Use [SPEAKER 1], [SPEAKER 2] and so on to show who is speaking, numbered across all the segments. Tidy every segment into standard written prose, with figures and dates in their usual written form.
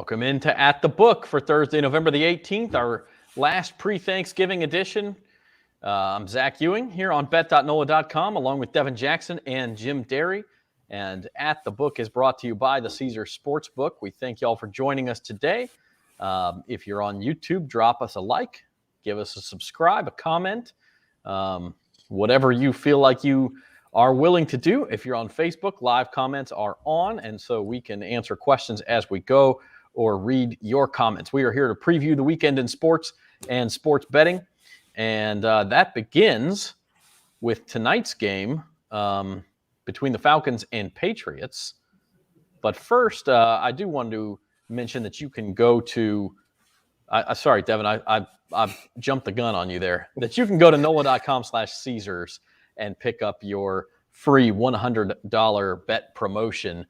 [SPEAKER 1] Welcome into At the Book for Thursday, November the 18th, our last pre-Thanksgiving edition. I'm Zach Ewing here on bet.NOLA.com along with Devin Jackson and Jim Derry. And At the Book is brought to you by the Caesars Sportsbook. We thank y'all for joining us today. If you're on YouTube, drop us a like, give us a subscribe, a comment, whatever you feel like you are willing to do. If you're on Facebook, live comments are on, and so we can answer questions as we go or read your comments. We are here to preview the weekend in sports and sports betting, and that begins with tonight's game between the Falcons and Patriots. But first, I do want to mention that you can go to sorry, Devin, I jumped the gun on you there. That you can go to NOLA.com/Caesars and pick up your free $100 bet promotion.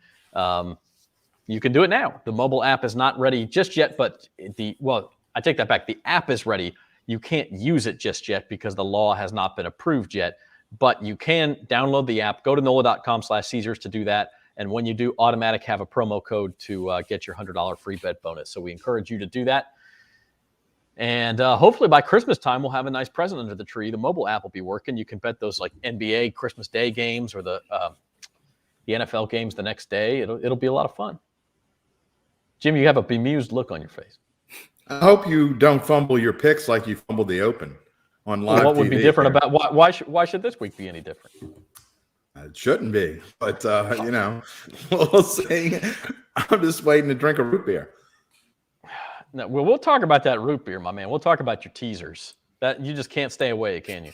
[SPEAKER 1] You can do it now. The mobile app is not ready just yet, but I take that back. The app is ready. You can't use it just yet because the law has not been approved yet, but you can download the app, go to NOLA.com/Caesars to do that. And when you do, automatic have a promo code to get your $100 free bet bonus. So we encourage you to do that. And hopefully by Christmas time, we'll have a nice present under the tree. The mobile app will be working. You can bet those like NBA Christmas Day games or the NFL games the next day. It'll be a lot of fun. Jim, you have a bemused look on your face.
[SPEAKER 2] I hope you don't fumble your picks like you fumbled the Open on live TV.
[SPEAKER 1] What would be different about why should this week be any different?
[SPEAKER 2] It shouldn't be, but we'll see. I'm just waiting to drink a root beer.
[SPEAKER 1] No, we'll talk about that root beer, my man. We'll talk about your teasers. That you just can't stay away, can you?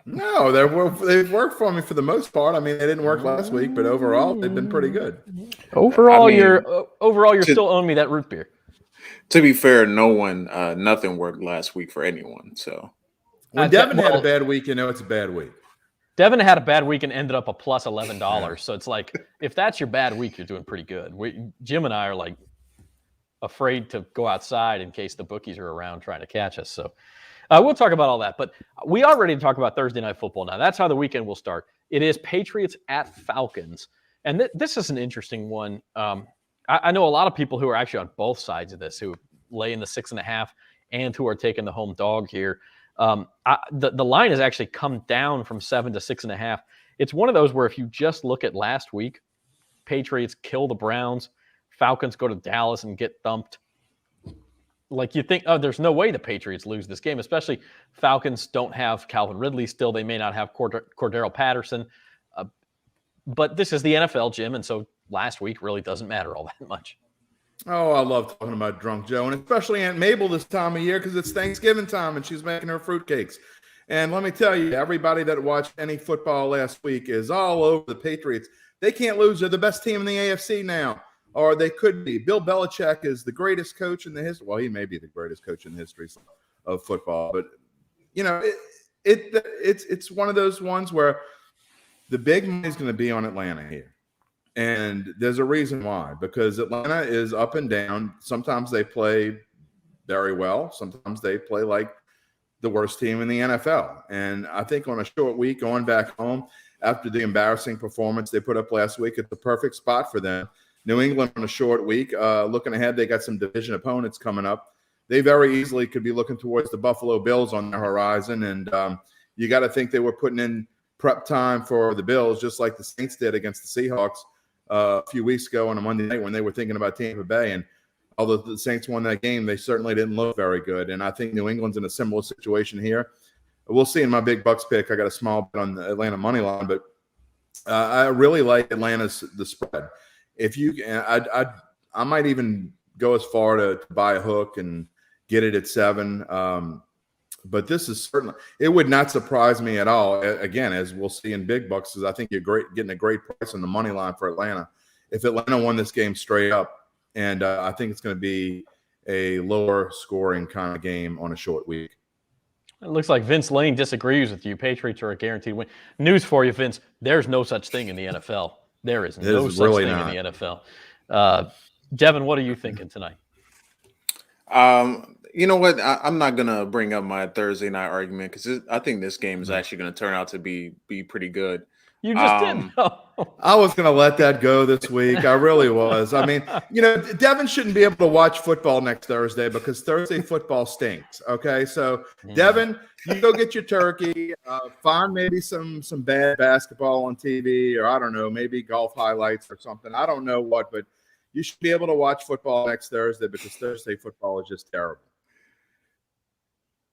[SPEAKER 2] No, they've worked for me for the most part. I mean, they didn't work last week, but overall, they've been pretty good.
[SPEAKER 1] Overall, you're still owing me that root beer.
[SPEAKER 3] To be fair, nothing worked last week for anyone. So
[SPEAKER 2] when Devin had a bad week, it's a bad week.
[SPEAKER 1] Devin had a bad week and ended up a plus $11. So it's like, if that's your bad week, you're doing pretty good. Jim and I are like afraid to go outside in case the bookies are around trying to catch us. So we'll talk about all that. But we are ready to talk about Thursday Night Football now. That's how the weekend will start. It is Patriots at Falcons. And this is an interesting one. I know a lot of people who are actually on both sides of this, who lay in the 6.5 and who are taking the home dog here. The line has actually come down from 7 to 6.5. It's one of those where if you just look at last week, Patriots kill the Browns, Falcons go to Dallas and get thumped. Like you think, there's no way the Patriots lose this game, especially Falcons don't have Calvin Ridley still. They may not have Cordero Patterson. But this is the NFL, Jim, and so last week really doesn't matter all that much.
[SPEAKER 2] Oh, I love talking about Drunk Joe, and especially Aunt Mabel this time of year because it's Thanksgiving time and she's making her fruitcakes. And let me tell you, everybody that watched any football last week is all over the Patriots. They can't lose. They're the best team in the AFC now. Or they could be. Bill Belichick is the greatest coach in the history. Well, he may be the greatest coach in the history of football. But, it's one of those ones where the big money is going to be on Atlanta here. And there's a reason why. Because Atlanta is up and down. Sometimes they play very well. Sometimes they play like the worst team in the NFL. And I think on a short week, going back home after the embarrassing performance they put up last week, it's the perfect spot for them. New England on a short week. Looking ahead, they got some division opponents coming up. They very easily could be looking towards the Buffalo Bills on the horizon. And you got to think they were putting in prep time for the Bills, just like the Saints did against the Seahawks a few weeks ago on a Monday night when they were thinking about Tampa Bay. And although the Saints won that game, they certainly didn't look very good. And I think New England's in a similar situation here. We'll see in my big bucks pick. I got a small bet on the Atlanta money line, but I really like the spread. If you, I might even go as far to buy a hook and get it at 7. But this is certainly, it would not surprise me at all. Again, as we'll see in big bucks, is I think you're getting a great price on the money line for Atlanta. If Atlanta won this game straight up, and I think it's going to be a lower scoring kind of game on a short week.
[SPEAKER 1] It looks like Vince Lane disagrees with you. Patriots are a guaranteed win. News for you, Vince. There's no such thing in the NFL. There is no such thing in the NFL. Devin, what are you thinking tonight?
[SPEAKER 3] You know what? I'm not gonna bring up my Thursday night argument because I think this game is
[SPEAKER 2] No.
[SPEAKER 3] actually gonna turn out to be pretty good.
[SPEAKER 1] You just did. though.
[SPEAKER 2] I was going to let that go this week. I really was. I mean, Devin shouldn't be able to watch football next Thursday because Thursday football stinks. Okay, so Devin, you go get your turkey. Find maybe some bad basketball on TV, or I don't know, maybe golf highlights or something. I don't know what, but you should be able to watch football next Thursday because Thursday football is just terrible.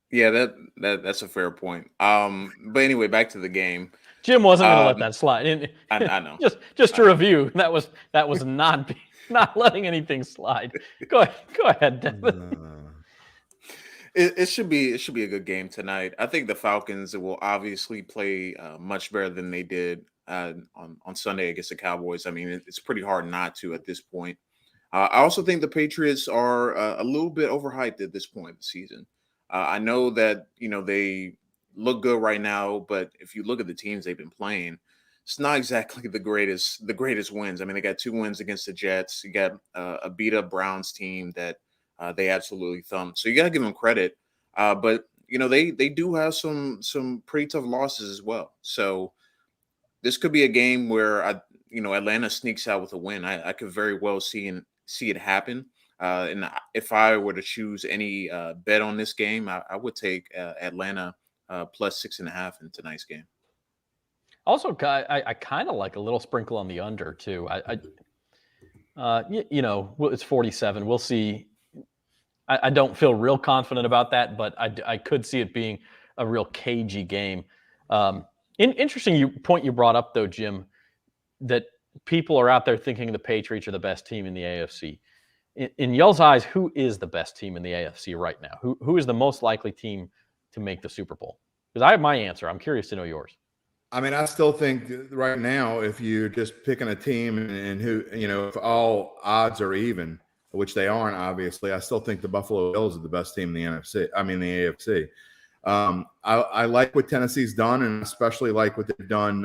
[SPEAKER 3] Yeah, that's a fair point. But anyway, back to the game.
[SPEAKER 1] Jim wasn't going to let that slide.
[SPEAKER 3] I know.
[SPEAKER 1] Just to review, that was not letting anything slide. Go ahead, Devin.
[SPEAKER 3] It should be a good game tonight. I think the Falcons will obviously play much better than they did on Sunday against the Cowboys. I mean, it's pretty hard not to at this point. I also think the Patriots are a little bit overhyped at this point of the season. I know that they look good right now, but if you look at the teams they've been playing, it's not exactly the greatest wins. I mean, they got 2 wins against the Jets. You got a beat up Browns team that they absolutely thumped. So you got to give them credit. But they do have some pretty tough losses as well. So this could be a game where Atlanta sneaks out with a win. I could very well see it happen. And if I were to choose any bet on this game, I would take Atlanta plus 6.5 in tonight's game.
[SPEAKER 1] Also, I kind of like a little sprinkle on the under too. It's 47. We'll see. I don't feel real confident about that, but I could see it being a real cagey game. Interesting point you brought up though, Jim, that people are out there thinking the Patriots are the best team in the AFC. In y'all's eyes, who is the best team in the AFC right now? Who is the most likely team to make the Super Bowl? Because I have my answer. I'm curious to know yours.
[SPEAKER 2] I mean, I still think right now, if you're just picking a team and who, if all odds are even, which they aren't, obviously, I still think the Buffalo Bills are the best team in the NFC. I mean, the AFC. I like what Tennessee's done, and especially like what they've done,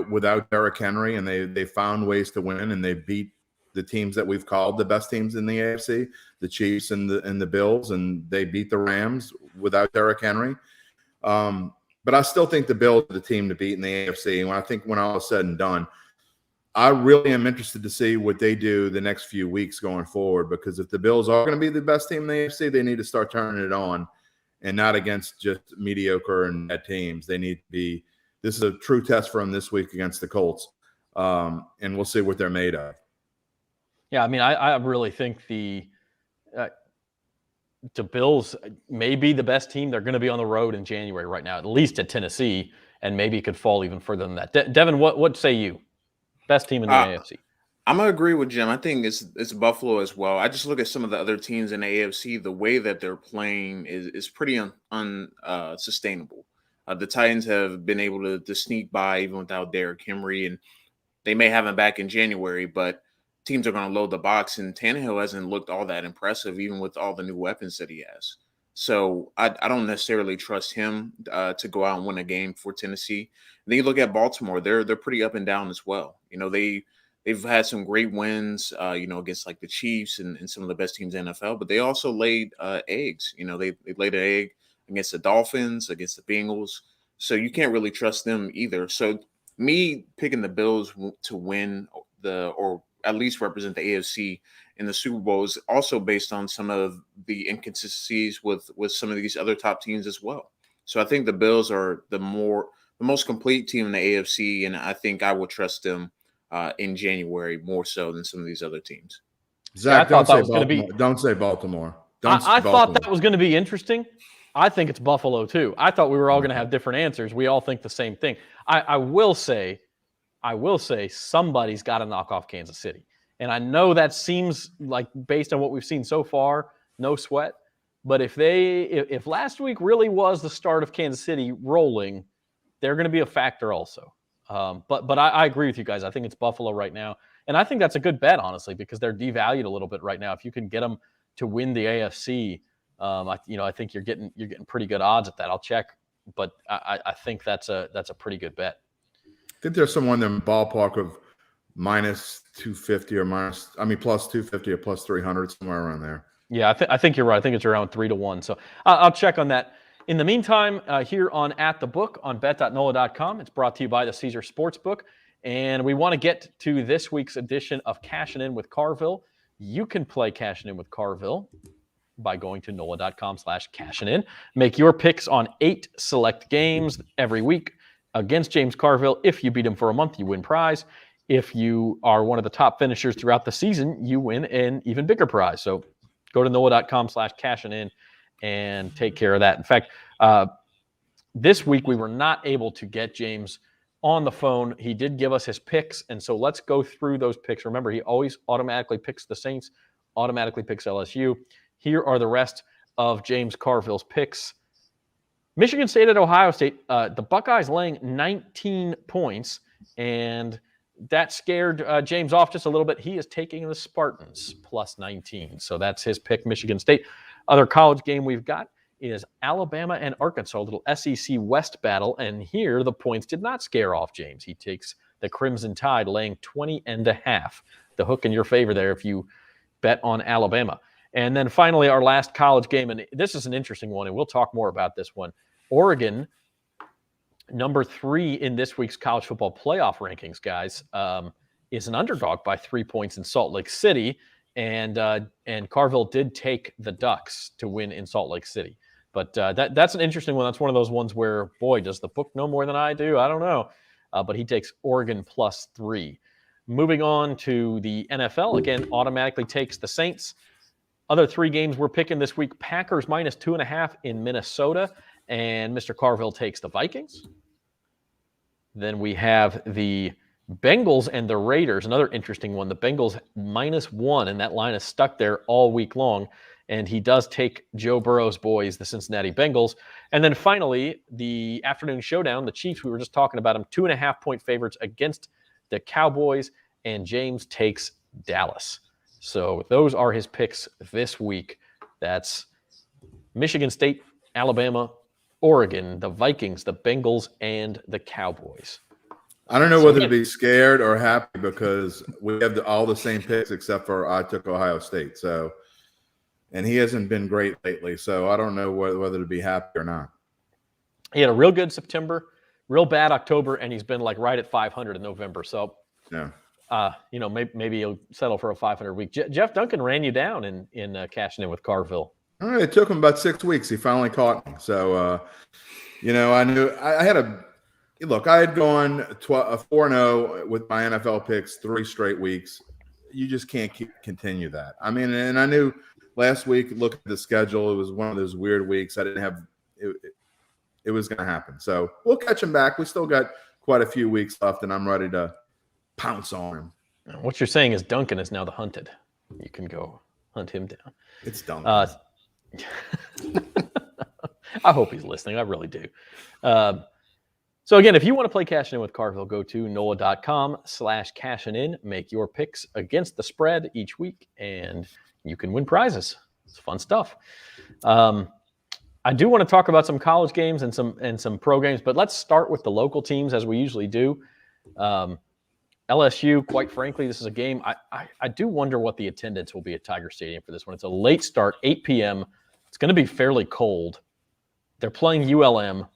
[SPEAKER 2] without Derrick Henry, and they found ways to win, and they beat the teams that we've called the best teams in the AFC, the Chiefs and the Bills, and they beat the Rams without Derrick Henry. But I still think the Bills are the team to beat in the AFC. And when all is said and done, I really am interested to see what they do the next few weeks going forward, because if the Bills are going to be the best team in the AFC, they need to start turning it on and not against just mediocre and bad teams. They need to be – this is a true test for them this week against the Colts, and we'll see what they're made of.
[SPEAKER 1] Yeah, I mean, I really think the Bills may be the best team. They're going to be on the road in January right now, at least at Tennessee, and maybe it could fall even further than that. Devin, what say you? Best team in the AFC? I'm
[SPEAKER 3] going to agree with Jim. I think it's Buffalo as well. I just look at some of the other teams in the AFC. The way that they're playing is pretty unsustainable. The Titans have been able to sneak by even without Derrick Henry, and they may have him back in January, but teams are going to load the box, and Tannehill hasn't looked all that impressive, even with all the new weapons that he has. So I don't necessarily trust him to go out and win a game for Tennessee. And then you look at Baltimore; they're pretty up and down as well. They've had some great wins, against like the Chiefs and some of the best teams in the NFL, but they also laid eggs. They laid an egg against the Dolphins, against the Bengals. So you can't really trust them either. So me picking the Bills to win or at least represent the AFC in the Super Bowl is also based on some of the inconsistencies with some of these other top teams as well. So I think the Bills are the most complete team in the AFC, and I think I will trust them in January more so than some of these other teams.
[SPEAKER 2] Zach, don't say Baltimore.
[SPEAKER 1] I thought that was going to be interesting. I think it's Buffalo too. I thought we were all going to have different answers. We all think the same thing. I will say somebody's got to knock off Kansas City. And I know that seems like, based on what we've seen so far, no sweat. But if last week really was the start of Kansas City rolling, they're going to be a factor also. But I agree with you guys. I think it's Buffalo right now. And I think that's a good bet, honestly, because they're devalued a little bit right now. If you can get them to win the AFC, I think you're getting pretty good odds at that. I'll check, but I think that's a pretty good bet.
[SPEAKER 2] I think there's someone in the ballpark of minus 250 or plus 250 or plus 300, somewhere around there.
[SPEAKER 1] Yeah, I think you're right. I think it's around 3-1. So I'll check on that. In the meantime, here on At the Book on bet.nola.com, it's brought to you by the Caesar Sportsbook. And we want to get to this week's edition of Cashin' In with Carville. You can play Cashin' In with Carville by going to NOLA.com/cashin'. Make your picks on 8 select games every week against James Carville. If you beat him for a month, you win prize. If you are one of the top finishers throughout the season, you win an even bigger prize. So go to NOLA.com/cashin' and take care of that. In fact, this week we were not able to get James on the phone. He did give us his picks, and so let's go through those picks. Remember, he always automatically picks the Saints, automatically picks LSU. Here are the rest of James Carville's picks. Michigan State at Ohio State. The Buckeyes laying 19 points, and that scared James off just a little bit. He is taking the Spartans plus 19. So that's his pick, Michigan State. Other college game we've got is Alabama and Arkansas, a little SEC West battle. And here the points did not scare off James. He takes the Crimson Tide laying 20.5. The hook in your favor there if you bet on Alabama. And then finally, our last college game, and this is an interesting one, and we'll talk more about this one. Oregon, number 3 in this week's college football playoff rankings, guys, is an underdog by 3 points in Salt Lake City. And Carville did take the Ducks to win in Salt Lake City. But that's an interesting one. That's one of those ones where, boy, does the book know more than I do? I don't know. But he takes Oregon plus 3. Moving on to the NFL, again, automatically takes the Saints. Other 3 games we're picking this week, Packers minus 2.5 in Minnesota. And Mr. Carville takes the Vikings. Then we have the Bengals and the Raiders, another interesting one. The Bengals -1, and that line is stuck there all week long. And he does take Joe Burrow's boys, the Cincinnati Bengals. And then finally, the afternoon showdown, the Chiefs, we were just talking about them, 2.5-point favorites against the Cowboys, and James takes Dallas. So those are his picks this week. That's Michigan State, Alabama, Oregon, the Vikings, the Bengals, and the Cowboys.
[SPEAKER 2] I don't know whether to be scared or happy because we have all the same picks except for I took Ohio State. So, and he hasn't been great lately. So I don't know whether to be happy or not.
[SPEAKER 1] He had a real good September, real bad October, and he's been like right at 500 in November. So,
[SPEAKER 2] yeah.
[SPEAKER 1] Maybe he'll settle for a 500 week. Jeff Duncan ran you down in Cashin' In with Carville.
[SPEAKER 2] All right, it took him about 6 weeks. He finally caught me. So, I knew I had I had gone 4-0 with my NFL picks 3 straight weeks. You just can't continue that. I mean, and I knew last week, look at the schedule, it was one of those weird weeks. I didn't have it was going to happen. So we'll catch him back. We still got quite a few weeks left, and I'm ready to pounce on him.
[SPEAKER 1] What you're saying is Duncan is now the hunted. You can go hunt him down.
[SPEAKER 2] It's Duncan.
[SPEAKER 1] I hope he's listening. I really do. So again, if you want to play Cashin' In with Carville, go to NOLA.com/cashin'. Make your picks against the spread each week, and you can win prizes. It's fun stuff. I do want to talk about some college games and some pro games, but let's start with the local teams as we usually do. LSU, quite frankly, this is a game. I do wonder what the attendance will be at Tiger Stadium for this one. It's a late start, 8 p.m. It's going to be fairly cold. They're playing ULM.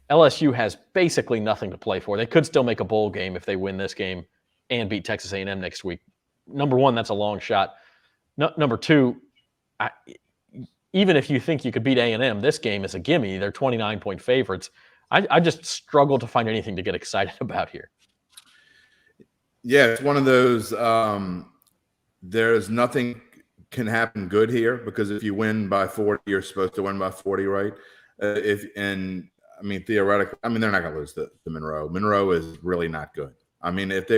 [SPEAKER 1] LSU has basically nothing to play for. They could still make a bowl game if they win this game and beat Texas A&M next week. Number one, that's a long shot. Number two, even if you think you could beat A&M, this game is a gimme. They're 29-point favorites. I just struggle to find anything to get excited about here.
[SPEAKER 2] Yeah, it's one of those there's nothing can happen good here because if you win by 40, you're supposed to win by 40, right? Theoretically, they're not going to lose to Monroe. Monroe is really not good. I mean, if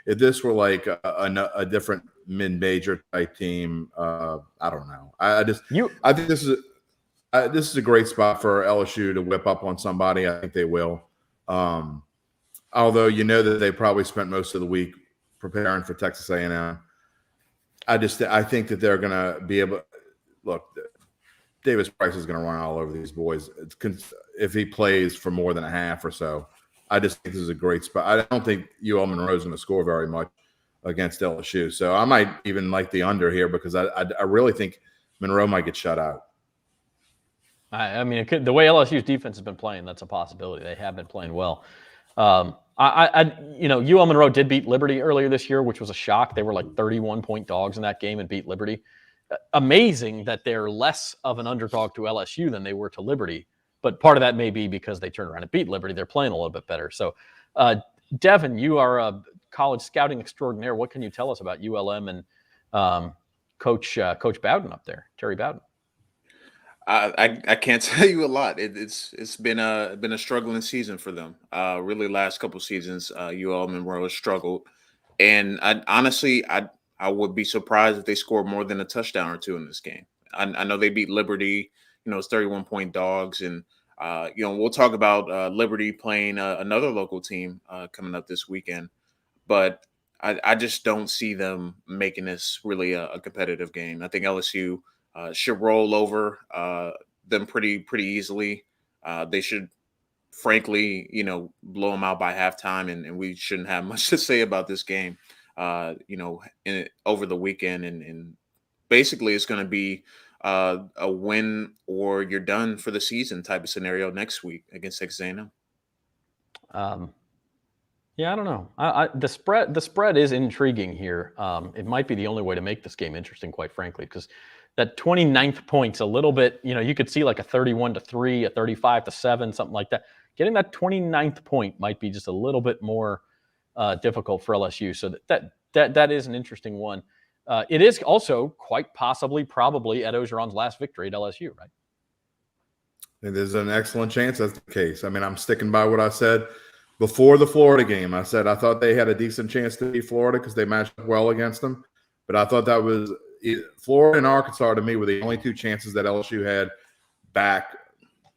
[SPEAKER 2] this were like a different mid-major type team, I don't know. I think this is a great spot for LSU to whip up on somebody. I think they will. Although that they probably spent most of the week preparing for Texas A&M. I think that they're going to be able – look, Davis Price is going to run all over these boys if he plays for more than a half or so. I just think this is a great spot. I don't think UL Monroe is going to score very much against LSU. So I might even like the under here because I really think Monroe might get shut out.
[SPEAKER 1] I mean, the way LSU's defense has been playing, that's a possibility. They have been playing well. UL Monroe did beat Liberty earlier this year, which was a shock. They were like 31-point dogs in that game and beat Liberty. Amazing that they're less of an underdog to LSU than they were to Liberty. But part of that may be because they turned around and beat Liberty. They're playing a little bit better. So, Devin, you are a college scouting extraordinaire. What can you tell us about ULM and Coach Bowden up there, Terry Bowden?
[SPEAKER 3] I can't tell you a lot. It's been a struggling season for them. Really, last couple seasons, UL Monroe has struggled, and I would be surprised if they scored more than a touchdown or two in this game. I know they beat Liberty. It's 31-point dogs, and we'll talk about Liberty playing another local team coming up this weekend, but I just don't see them making this really a competitive game. I think LSU should roll over them pretty easily. They should, frankly, blow them out by halftime, and we shouldn't have much to say about this game, over the weekend. And basically, it's going to be a win or you're done for the season type of scenario next week against Texas A&M.
[SPEAKER 1] Yeah, I don't know. The spread is intriguing here. It might be the only way to make this game interesting, quite frankly, because that 29th point's a little bit, you could see like a 31-3, a 35-7, something like that. Getting that 29th point might be just a little bit more difficult for LSU. So that is an interesting one. It is also quite probably Ed Ogeron's last victory at LSU, right?
[SPEAKER 2] There's an excellent chance that's the case. I mean, I'm sticking by what I said before the Florida game. I said I thought they had a decent chance to beat Florida because they matched up well against them. But I thought that was Florida and Arkansas to me were the only two chances that LSU had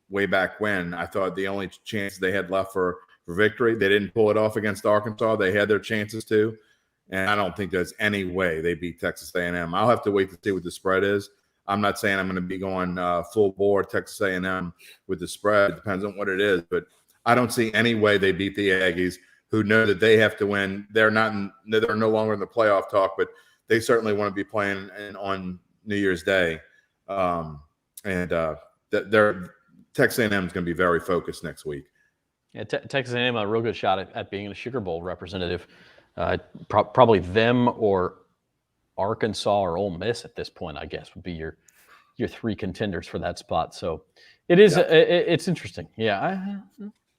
[SPEAKER 2] way back when. I thought the only chances they had left for victory. They didn't pull it off against Arkansas. They had their chances too. And I don't think there's any way they beat Texas A&M. I'll have to wait to see what the spread is. I'm not saying I'm going to be going full bore Texas A&M with the spread. It depends on what it is. But I don't see any way they beat the Aggies, who know that they have to win. They're no longer in the playoff talk, but they certainly want to be playing on New Year's Day. Texas A&M is going to be very focused next week.
[SPEAKER 1] Yeah, Texas A&M a real good shot at being a Sugar Bowl representative. Probably them or Arkansas or Ole Miss at this point, I guess, would be your three contenders for that spot. So it is it's interesting. Yeah,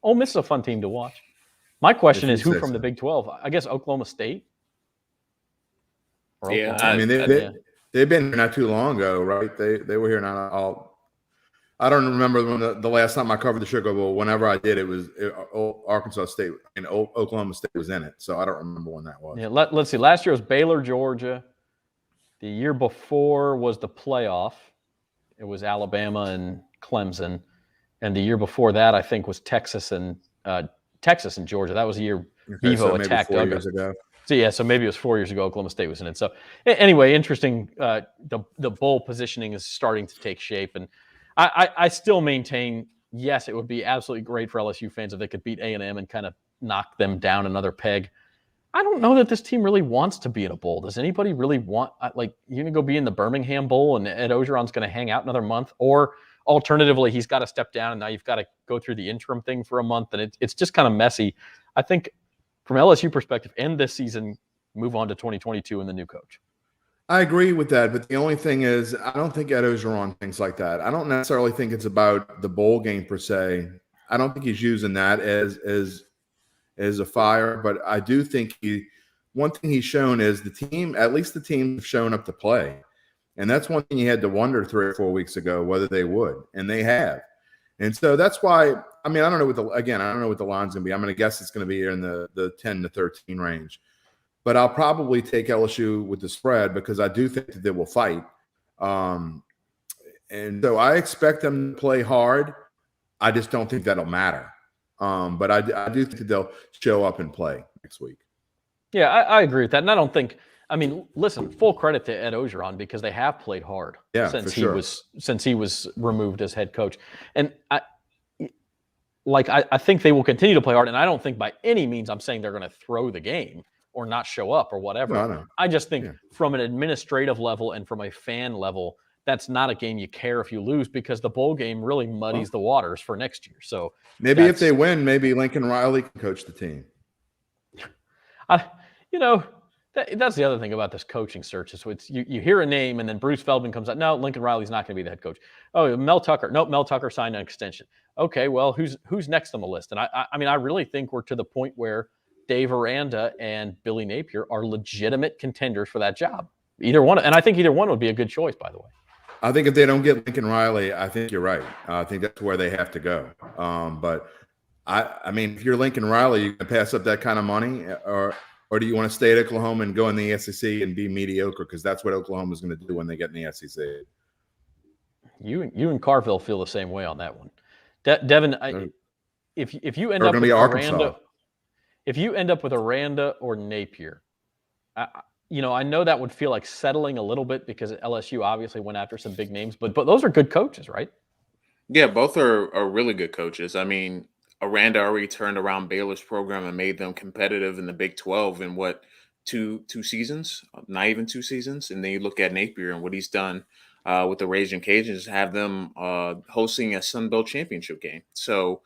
[SPEAKER 1] Ole Miss is a fun team to watch. My question is, who from the Big 12? I guess Oklahoma State.
[SPEAKER 3] Yeah,
[SPEAKER 2] I mean they've been here not too long ago, right? They were here now. I don't remember when the last time I covered the Sugar Bowl. Whenever I did, it was Arkansas State and Oklahoma State was in it. So I don't remember when that was.
[SPEAKER 1] Yeah, let's see. Last year was Baylor, Georgia. The year before was the playoff. It was Alabama and Clemson. And the year before that, I think, was Texas and Georgia. That was the year Bevo attacked Douglas. So maybe it was 4 years ago Oklahoma State was in it. So anyway, interesting. The bowl positioning is starting to take shape. And I still maintain, yes, it would be absolutely great for LSU fans if they could beat A&M and kind of knock them down another peg. I don't know that this team really wants to be in a bowl. Does anybody really want, you're going to go be in the Birmingham Bowl and Ed Ogeron's going to hang out another month? Or alternatively, he's got to step down and now you've got to go through the interim thing for a month. And it's just kind of messy. I think from LSU perspective, end this season, move on to 2022 and the new coach.
[SPEAKER 2] I agree with that, but the only thing is I don't think Ed Ogeron thinks like that. I don't necessarily think it's about the bowl game per se. I don't think he's using that as a fire, but I do think one thing he's shown is at least the team have shown up to play. And that's one thing you had to wonder 3 or 4 weeks ago whether they would, and they have. And so that's why, I mean, I don't know what the line's going to be. I'm going to guess it's going to be in the 10 to 13 range. But I'll probably take LSU with the spread because I do think that they will fight. And so I expect them to play hard. I just don't think that'll matter. But I do think that they'll show up and play next week.
[SPEAKER 1] Yeah, I agree with that. And I don't think – I mean, listen, full credit to Ed Ogeron because they have played hard since he was removed as head coach. And I think they will continue to play hard. And I don't think by any means I'm saying they're going to throw the game or not show up or whatever.
[SPEAKER 2] No.
[SPEAKER 1] I just think from an administrative level and from a fan level, that's not a game you care if you lose, because the bowl game really muddies the waters for next year. So
[SPEAKER 2] maybe if they win, maybe Lincoln Riley can coach the team.
[SPEAKER 1] That's the other thing about this coaching search is you hear a name and then Bruce Feldman comes out. No, Lincoln Riley's not going to be the head coach. Oh, Mel Tucker. Nope, Mel Tucker signed an extension. Okay, well, who's next on the list? And I really think we're to the point where Dave Aranda and Billy Napier are legitimate contenders for that job. Either one, and I think either one would be a good choice, by the way.
[SPEAKER 2] I think if they don't get Lincoln Riley, I think you're right. I think that's where they have to go. But I mean, if you're Lincoln Riley, you can pass up that kind of money, or do you want to stay at Oklahoma and go in the SEC and be mediocre? Because that's what Oklahoma is going to do when they get in the SEC.
[SPEAKER 1] You and Carville feel the same way on that one, Devin. If you end up with
[SPEAKER 2] Arkansas.
[SPEAKER 1] If you end up with Aranda or Napier, I know that would feel like settling a little bit because LSU obviously went after some big names, but those are good coaches, right?
[SPEAKER 3] Yeah, both are really good coaches. I mean, Aranda already turned around Baylor's program and made them competitive in the Big 12 in two seasons, not even 2 seasons. And then you look at Napier and what he's done with the Raging Cajuns, have them hosting a Sun Belt championship game. So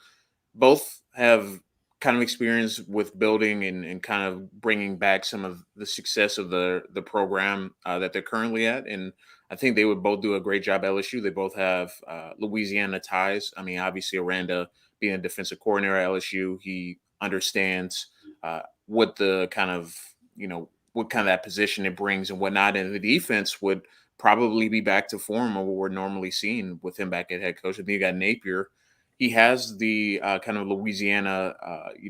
[SPEAKER 3] both have kind of experience with building and kind of bringing back some of the success of the program that they're currently at. And I think they would both do a great job at LSU. They both have Louisiana ties. I mean, obviously Aranda being a defensive coordinator at LSU, he understands what the kind of, what kind of that position it brings and whatnot. And the defense would probably be back to form of what we're normally seeing with him back at head coach. And then you got Napier. He has the kind of Louisiana,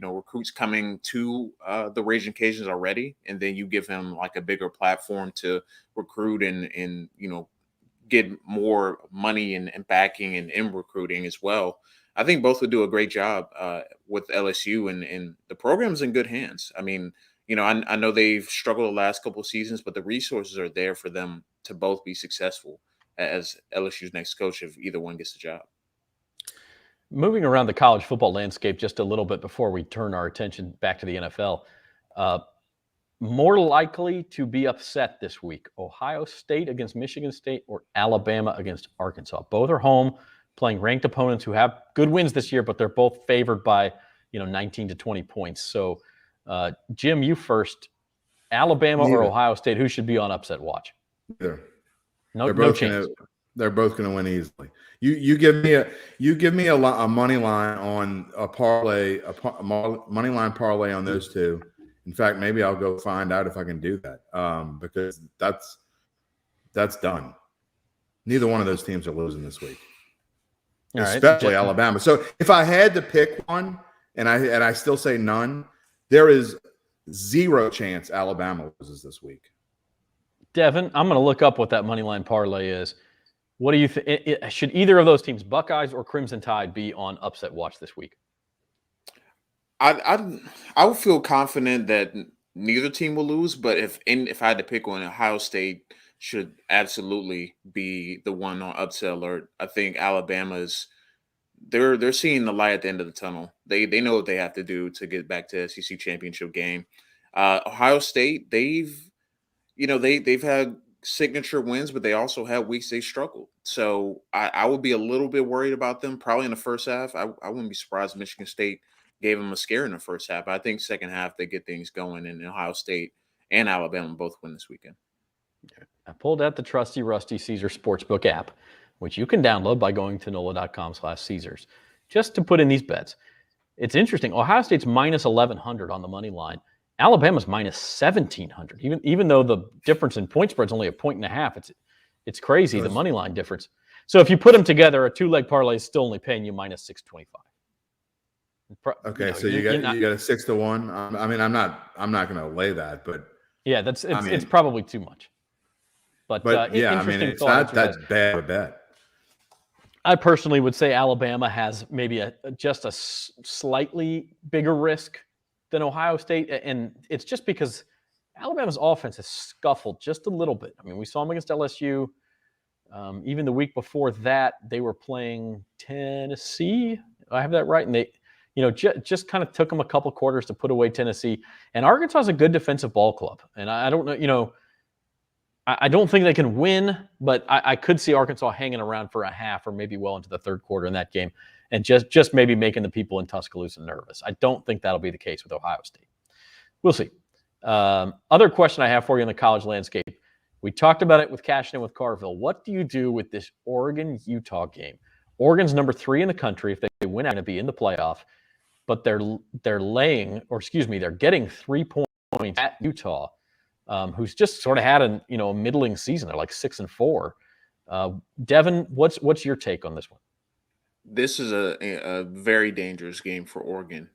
[SPEAKER 3] recruits coming to the Raging Cajuns already. And then you give him like a bigger platform to recruit and get more money and backing and in recruiting as well. I think both would do a great job with LSU, and the program's in good hands. I mean, I know they've struggled the last couple of seasons, but the resources are there for them to both be successful as LSU's next coach if either one gets the job.
[SPEAKER 1] Moving around the college football landscape just a little bit before we turn our attention back to the NFL, more likely to be upset this week, Ohio State against Michigan State or Alabama against Arkansas. Both are home, playing ranked opponents who have good wins this year, but they're both favored by 19 to 20 points. So, Jim, you first. Alabama or Ohio State, who should be on upset watch?
[SPEAKER 2] Either.
[SPEAKER 1] No chance.
[SPEAKER 2] They're both going to win easily. You give me a money line on a parlay, a money line parlay on those two. In fact, maybe I'll go find out if I can do that because that's done. Neither one of those teams are losing this week.
[SPEAKER 1] All
[SPEAKER 2] especially
[SPEAKER 1] right.
[SPEAKER 2] Alabama. So if I had to pick one, and I still say none, there is 0 chance Alabama loses this week.
[SPEAKER 1] Devin, I'm going to look up what that money line parlay is. What do you think? Should either of those teams, Buckeyes or Crimson Tide, be on upset watch this week?
[SPEAKER 3] I would feel confident that neither team will lose, but if I had to pick one, Ohio State should absolutely be the one on upset alert. I think Alabama's they're seeing the light at the end of the tunnel. They know what they have to do to get back to the SEC championship game. Ohio State, they've had signature wins, but they also had weeks they struggled. So I would be a little bit worried about them probably in the first half. I wouldn't be surprised if Michigan State gave them a scare in the first half. I think second half they get things going, and Ohio State and Alabama both win this weekend.
[SPEAKER 1] I pulled out the trusty Rusty Caesar Sportsbook app, which you can download by going to NOLA.com/Caesars, just to put in these bets. It's interesting. Ohio State's minus 1,100 on the money line. Alabama's minus 1,700. Even though the difference in point spread is only 1.5, it's crazy, the money line difference. So if you put them together, a 2-leg parlay is still only paying you minus 625.
[SPEAKER 2] Okay, so you got a 6 to 1. I mean, I'm not going to lay that, but
[SPEAKER 1] yeah, it's probably too much. But
[SPEAKER 2] yeah, I mean, it's not that bad of a bet.
[SPEAKER 1] I personally would say Alabama has maybe just a slightly bigger risk than Ohio State, and it's just because Alabama's offense has scuffled just a little bit. I mean, we saw them against LSU. Even the week before that, they were playing Tennessee. I have that right, and they, just kind of took them a couple quarters to put away Tennessee. And Arkansas is a good defensive ball club, and I don't know, I don't think they can win, but I could see Arkansas hanging around for a half or maybe well into the third quarter in that game and just maybe making the people in Tuscaloosa nervous. I don't think that'll be the case with Ohio State. We'll see. Other question I have for you in the college landscape. We talked about it with Cashin and with Carville. What do you do with this Oregon-Utah game? Oregon's number 3 in the country. If they win, they're going to be in the playoff. But they're getting 3 points at Utah, who's just sort of had a middling season. They're like 6-4. Devin, what's your take on this one?
[SPEAKER 3] This is a very dangerous game for Oregon.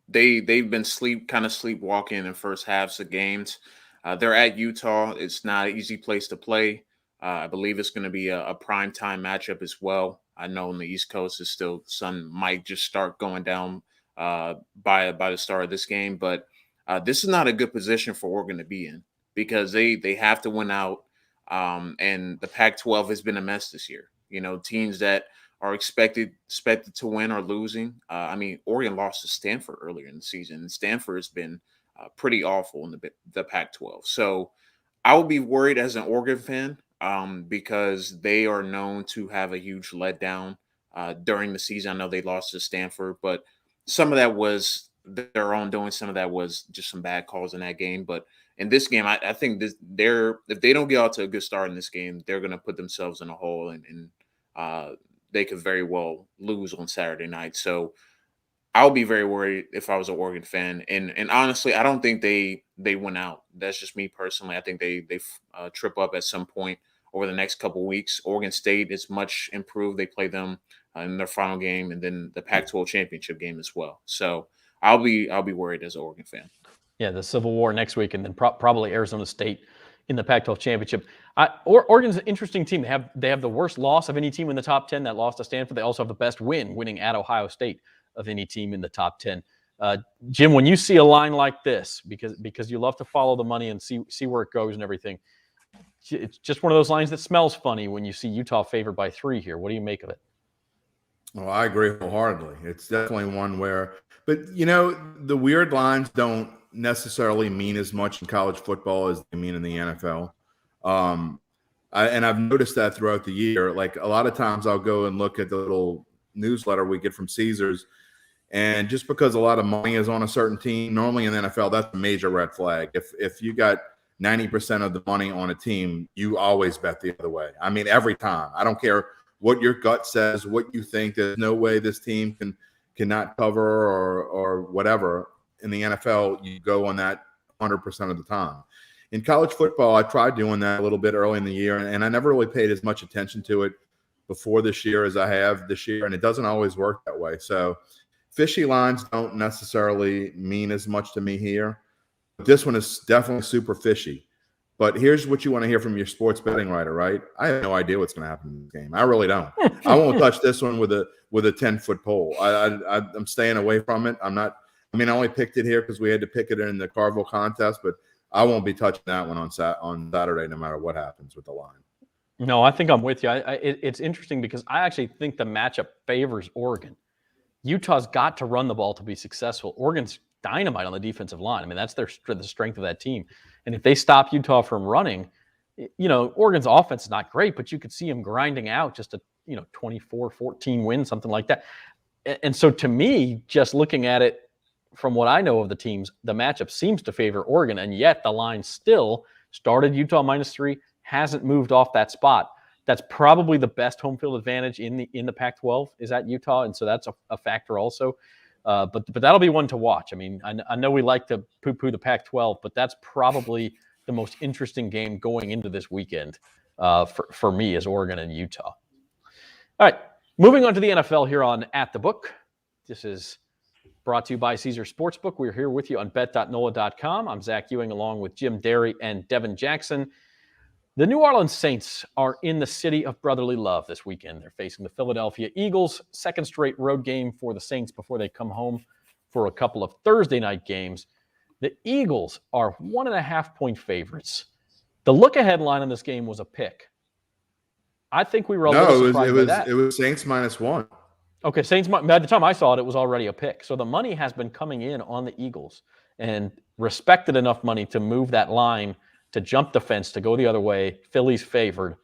[SPEAKER 3] They've been sleepwalking in first halves of games. They're at Utah. It's not an easy place to play. I believe it's going to be a prime time matchup as well. I know on the East Coast is still sun might just start going down by the start of this game, but this is not a good position for Oregon to be in because they have to win out. And the Pac-12 has been a mess this year. Teams that are expected to win are losing. Oregon lost to Stanford earlier in the season, and Stanford has been pretty awful in the Pac-12. So I would be worried as an Oregon fan because they are known to have a huge letdown during the season. I know they lost to Stanford, but some of that was their own doing. Some of that was just some bad calls in that game. But in this game, I think if they don't get out to a good start in this game, they're going to put themselves in a hole and they could very well lose on Saturday night. So I'll be very worried if I was an Oregon fan. And honestly, I don't think they win out. That's just me personally. I think they trip up at some point over the next couple of weeks. Oregon State is much improved. They play them in their final game and then the Pac-12 championship game as well. So I'll be worried as an Oregon fan.
[SPEAKER 1] Yeah, the Civil War next week and then probably Arizona State in the Pac-12 championship. Oregon's an interesting team. They have the worst loss of any team in the top 10. That loss to Stanford. They also have the best winning at Ohio State of any team in the top 10. Jim, when you see a line like this, because you love to follow the money and see where it goes and everything, it's just one of those lines that smells funny when you see Utah favored by 3 here. What do you make of it?
[SPEAKER 2] Well, I agree wholeheartedly. It's definitely one where, but the weird lines don't necessarily mean as much in college football as they mean in the NFL. And I've noticed that throughout the year. Like a lot of times I'll go and look at the little newsletter we get from Caesars, and just because a lot of money is on a certain team, normally in the NFL, that's a major red flag. If you got 90% of the money on a team, you always bet the other way. I mean, every time. I don't care what your gut says, what you think. There's no way this team cannot cover or whatever. In the NFL, you go on that 100% of the time. In college football, I tried doing that a little bit early in the year, and I never really paid as much attention to it before this year as I have this year, and it doesn't always work that way. So fishy lines don't necessarily mean as much to me here. This one is definitely super fishy. But here's what you want to hear from your sports betting writer, right? I have no idea what's going to happen in this game. I really don't. I won't touch this one with a 10-foot pole. I'm staying away from it. I only picked it here because we had to pick it in the Carville contest, but I won't be touching that one on Saturday no matter what happens with the line.
[SPEAKER 1] No, I think I'm with you. It's interesting because I actually think the matchup favors Oregon. Utah's got to run the ball to be successful. Oregon's dynamite on the defensive line. I mean, that's the strength of that team. And if they stop Utah from running, Oregon's offense is not great, but you could see them grinding out just a 24-14 win, something like that. And so to me, just looking at it from what I know of the teams, the matchup seems to favor Oregon, and yet the line still started Utah -3, hasn't moved off that spot. That's probably the best home field advantage in the Pac-12 is at Utah, and so that's a factor also. But that'll be one to watch. I mean, I know we like to poo-poo the Pac-12, but that's probably the most interesting game going into this weekend for me is Oregon and Utah. All right, moving on to the NFL here on At the Book. This is brought to you by Caesar Sportsbook. We're here with you on bet.NOLA.com. I'm Zach Ewing along with Jim Derry and Devin Jackson. The New Orleans Saints are in the city of brotherly love this weekend. They're facing the Philadelphia Eagles, second straight road game for the Saints before they come home for a couple of Thursday night games. The Eagles are 1.5-point favorites. The look-ahead line on this game was a pick. I think we were a little surprised by that.
[SPEAKER 2] It was Saints -1.
[SPEAKER 1] Okay, Saints, by the time I saw it, it was already a pick. So the money has been coming in on the Eagles and respected enough money to move that line to jump the fence, to go the other way. Philly's favored.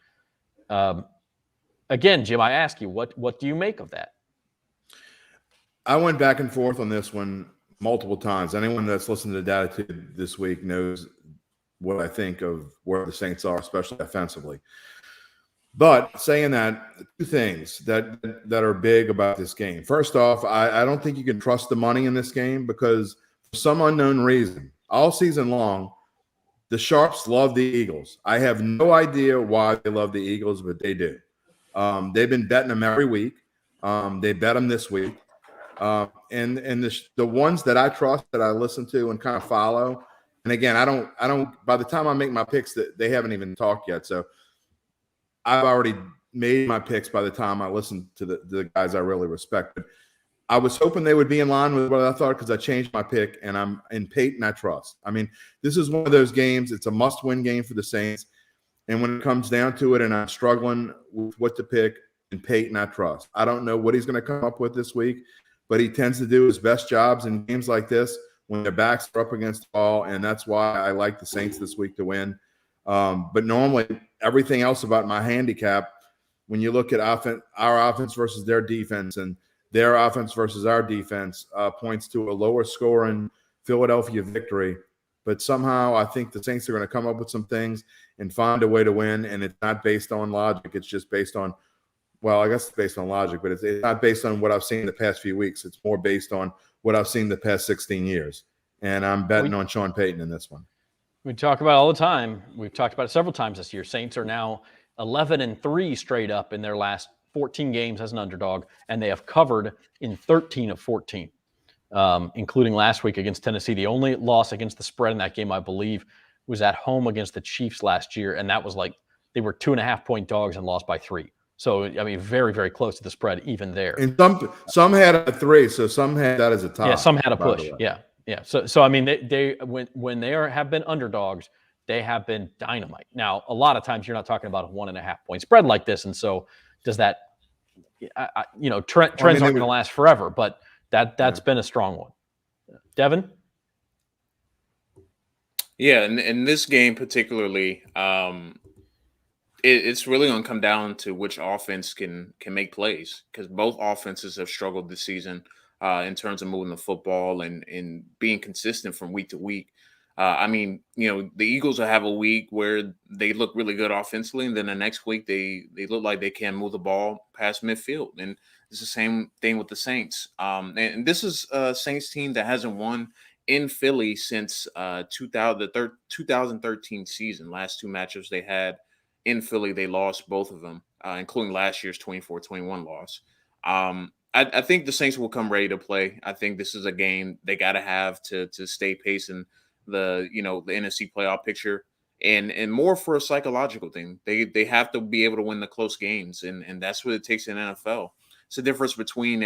[SPEAKER 1] Again, Jim, I ask you, what do you make of that?
[SPEAKER 2] I went back and forth on this one multiple times. Anyone that's listened to Datitude this week knows what I think of where the Saints are, especially offensively. But saying that, two things that are big about this game. First off, I don't think you can trust the money in this game because for some unknown reason, all season long, the Sharps love the Eagles. I have no idea why they love the Eagles, but they do. They've been betting them every week. They bet them this week. And the ones that I trust, that I listen to and kind of follow, and again, I don't. By the time I make my picks, that they haven't even talked yet, so I've already made my picks by the time I listen to the guys I really respect. But I was hoping they would be in line with what I thought because I changed my pick, and I'm in Peyton. I trust. I mean, this is one of those games. It's a must-win game for the Saints, and when it comes down to it, and I'm struggling with what to pick, in Peyton, I trust. I don't know what he's going to come up with this week, but he tends to do his best jobs in games like this when their backs are up against the wall, and that's why I like the Saints this week to win. But normally, everything else about my handicap, when you look at our offense versus their defense and their offense versus our defense, points to a lower scoring Philadelphia victory. But somehow I think the Saints are going to come up with some things and find a way to win, and it's not based on logic. It's just based on, well, I guess it's based on logic, but it's not based on what I've seen the past few weeks. It's more based on what I've seen the past 16 years. And I'm betting on Sean Payton in this one.
[SPEAKER 1] We talk about it all the time. We've talked about it several times this year. Saints are now 11-3 straight up in their last 14 games as an underdog, and they have covered in 13 of 14, including last week against Tennessee. The only loss against the spread in that game, I believe, was at home against the Chiefs last year, and that was like they were 2.5-point dogs and lost by 3. So, I mean, very, very close to the spread even there.
[SPEAKER 2] And some had a 3, so some had that as a tie.
[SPEAKER 1] Yeah, some had a push. Yeah. So I mean, they when they have been underdogs, they have been dynamite. Now, a lot of times you're not talking about a 1.5-point spread like this, and so does that? Trends aren't going to last forever, but that's been a strong one. Devin?
[SPEAKER 3] Yeah, and in this game particularly, it's really going to come down to which offense can make plays, because both offenses have struggled this season in terms of moving the football and being consistent from week to week. I mean, the Eagles will have a week where they look really good offensively, and then the next week they look like they can't move the ball past midfield. And it's the same thing with the Saints. And this is a Saints team that hasn't won in Philly since the 2013 season. Last 2 matchups they had in Philly, they lost both of them, including last year's 24-21 loss. I think the Saints will come ready to play. I think this is a game they got to have to stay pacing the NFC playoff picture, and more for a psychological thing. They have to be able to win the close games, and that's what it takes in NFL. It's the difference between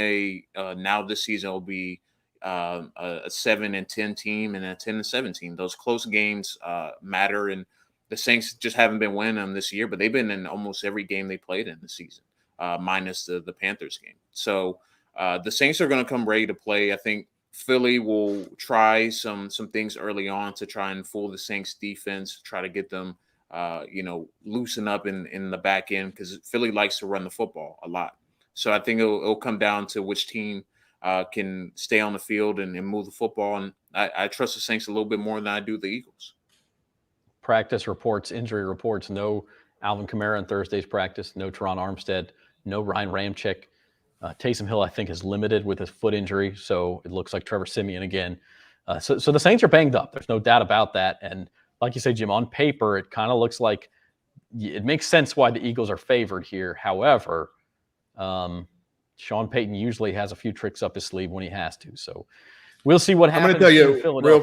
[SPEAKER 3] now this season will be a 7-10 team and a 10-7 team. Those close games matter, and the Saints just haven't been winning them this year, but they've been in almost every game they played in the season, minus the Panthers game. So the Saints are going to come ready to play. I think Philly will try some things early on to try and fool the Saints defense, try to get them, loosen up in the back end, because Philly likes to run the football a lot. So I think it'll come down to which team can stay on the field and move the football. And I trust the Saints a little bit more than I do the Eagles.
[SPEAKER 1] Practice reports, injury reports, no Alvin Kamara in Thursday's practice, no Teron Armstead, no Ryan Ramczyk. Taysom Hill, I think, is limited with his foot injury, so it looks like Trevor Siemian again. So the Saints are banged up. There's no doubt about that. And like you say, Jim, on paper, it kind of looks like it makes sense why the Eagles are favored here. However, Sean Payton usually has a few tricks up his sleeve when he has to. So we'll see what happens.
[SPEAKER 2] I'm going to tell you real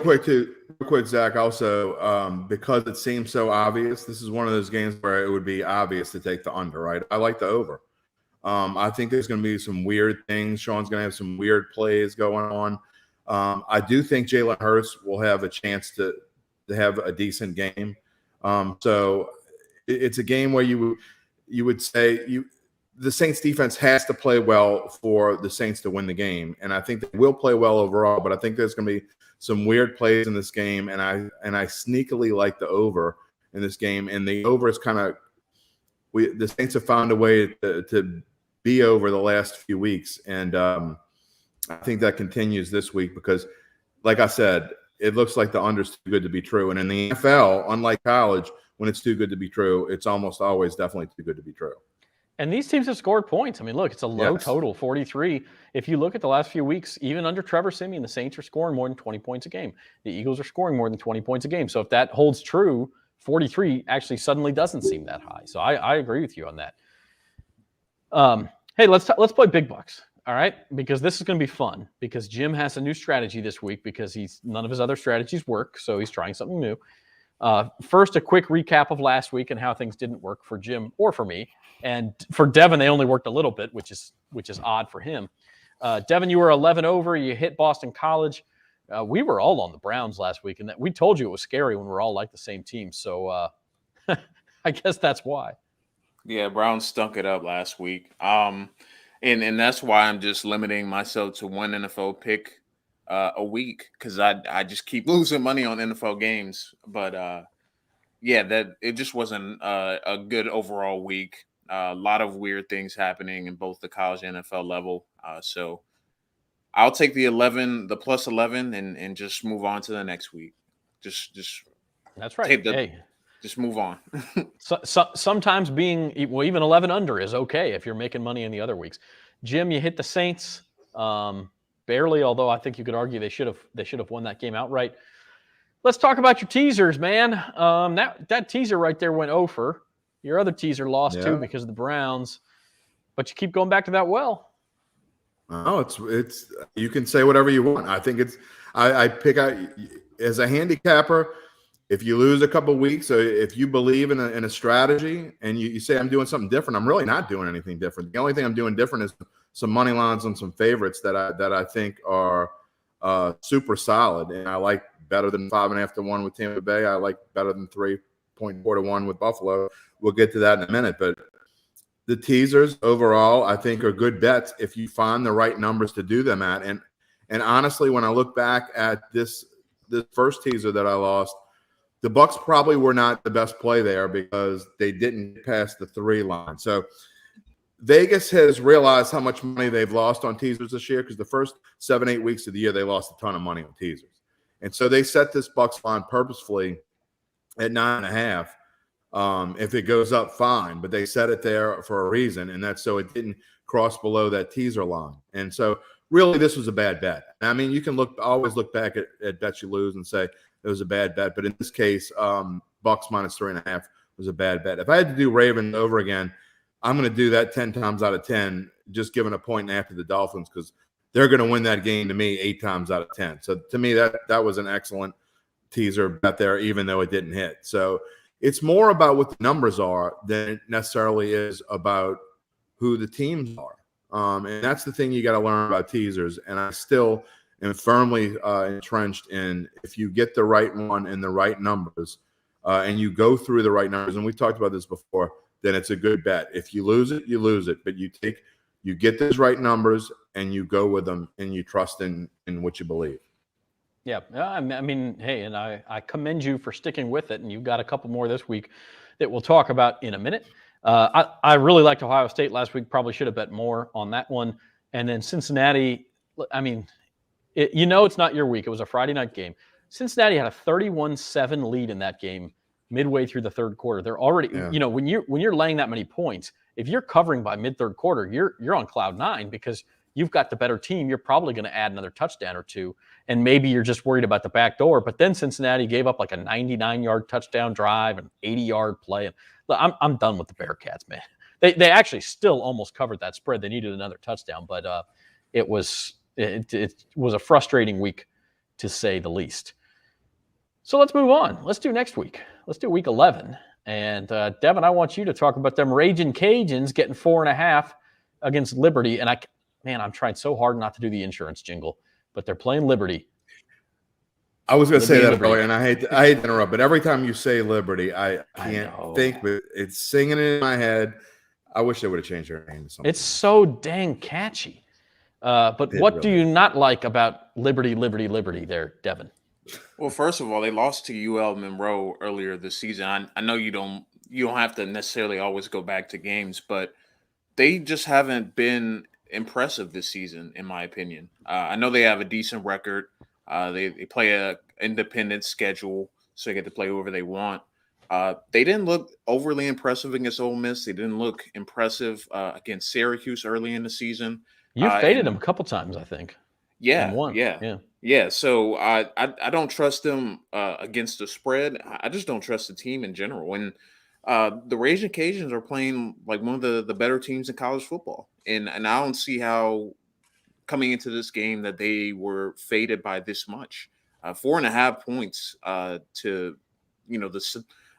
[SPEAKER 2] quick, Zach, also, because it seems so obvious, this is one of those games where it would be obvious to take the under, right? I like the over. I think there's going to be some weird things. Sean's going to have some weird plays going on. I do think Jalen Hurts will have a chance to have a decent game. So it's a game where you would say the Saints defense has to play well for the Saints to win the game, and I think they will play well overall. But I think there's going to be some weird plays in this game, and I sneakily like the over in this game, and the over is kind of the Saints have found a way to be over the last few weeks, and I think that continues this week because, like I said, it looks like the under's too good to be true. And in the NFL, unlike college, when it's too good to be true, it's almost always definitely too good to be true.
[SPEAKER 1] And these teams have scored points. I mean, look, it's a low total, 43. If you look at the last few weeks, even under Trevor Siemian, the Saints are scoring more than 20 points a game. The Eagles are scoring more than 20 points a game. So if that holds true, 43 actually suddenly doesn't seem that high. So I agree with you on that. Hey, let's play big bucks. All right, because this is going to be fun. Because Jim has a new strategy this week because none of his other strategies work, so he's trying something new. First, a quick recap of last week and how things didn't work for Jim or for me. And for Devin, they only worked a little bit, which is odd for him. Devin, you were 11 over. You hit Boston College. We were all on the Browns last week, and we told you it was scary when we're all like the same team. So I guess that's why.
[SPEAKER 3] Yeah, Browns stunk it up last week. And that's why I'm just limiting myself to one NFL pick a week because I just keep losing money on NFL games. But that it just wasn't a good overall week. A lot of weird things happening in both the college and NFL level. So I'll take the plus 11 and just move on to the next week. Just
[SPEAKER 1] that's right.
[SPEAKER 3] Just move on.
[SPEAKER 1] Sometimes even 11 under is okay if you're making money in the other weeks. Jim, you hit the Saints barely, although I think you could argue they should have won that game outright. Let's talk about your teasers, man. That teaser right there went over. Your other teaser lost too because of the Browns, but you keep going back to that well.
[SPEAKER 2] Oh, it's you can say whatever you want. I think I pick out as a handicapper. If you lose a couple of weeks, so if you believe in a strategy and you say I'm doing something different, I'm really not doing anything different. The only thing I'm doing different is some money lines on some favorites that I think are super solid, and I like better than 5.5 to 1 with Tampa Bay. I like better than 3.4 to 1 with Buffalo. We'll get to that in a minute, but the teasers overall I think are good bets if you find the right numbers to do them at. And honestly, when I look back at this first teaser that I lost, the Bucs probably were not the best play there because they didn't pass the 3 line. So Vegas has realized how much money they've lost on teasers this year because the first 7-8 weeks of the year they lost a ton of money on teasers, and so they set this Bucs line purposefully at 9.5. If it goes up, fine, but they set it there for a reason, and that's so it didn't cross below that teaser line. And so really this was a bad bet. I mean, you can always look back at bets you lose and say it was a bad bet, but in this case, Bucs minus 3.5 was a bad bet. If I had to do Ravens over again, I'm going to do that 10 times out of 10, just giving a point after the Dolphins because they're going to win that game to me 8 times out of 10. So to me, that was an excellent teaser bet there, even though it didn't hit. So it's more about what the numbers are than it necessarily is about who the teams are. And that's the thing you got to learn about teasers. And I still am firmly entrenched in if you get the right one and the right numbers and you go through the right numbers, and we've talked about this before, then it's a good bet. If you lose it, you lose it. But you get those right numbers and you go with them and you trust in what you believe.
[SPEAKER 1] Yeah, I mean, hey, and I commend you for sticking with it, and you've got a couple more this week that we'll talk about in a minute. I really liked Ohio State last week. Probably should have bet more on that one. And then Cincinnati, I mean, it's not your week. It was a Friday night game. Cincinnati had a 31-7 lead in that game midway through the third quarter. They're already, when you're laying that many points, if you're covering by mid-third quarter, you're on cloud 9 because you've got the better team. You're probably going to add another touchdown or two, and maybe you're just worried about the back door. But then Cincinnati gave up like a 99-yard touchdown drive, an 80-yard play. And look, I'm done with the Bearcats, man. They actually still almost covered that spread. They needed another touchdown, but it was a frustrating week to say the least. So let's move on. Let's do next week. Let's do week 11. And Devin, I want you to talk about them Raging Cajuns getting 4.5 against Liberty. And I'm trying so hard not to do the insurance jingle, but they're playing Liberty.
[SPEAKER 2] I was going to say that earlier, and I hate to interrupt, but every time you say Liberty, I can't think, but it's singing in my head. I wish they would have changed their name to something.
[SPEAKER 1] It's so dang catchy. But what do you not like about Liberty there, Devin?
[SPEAKER 3] Well, first of all, they lost to UL Monroe earlier this season. I know you don't have to necessarily always go back to games, but they just haven't been impressive this season, in my opinion. I know they have a decent record. They play a independent schedule, so they get to play whoever they want. They didn't look overly impressive against Ole Miss. They didn't look impressive against Syracuse early in the season.
[SPEAKER 1] You faded them
[SPEAKER 3] And
[SPEAKER 1] a couple times, I think, and
[SPEAKER 3] yeah,
[SPEAKER 1] won.
[SPEAKER 3] yeah,
[SPEAKER 1] Yeah.
[SPEAKER 3] yeah. So I don't trust them against the spread. I just don't trust the team in general. And the Raging Cajuns are playing like one of the better teams in college football, and I don't see how coming into this game that they were faded by this much. 4.5 points to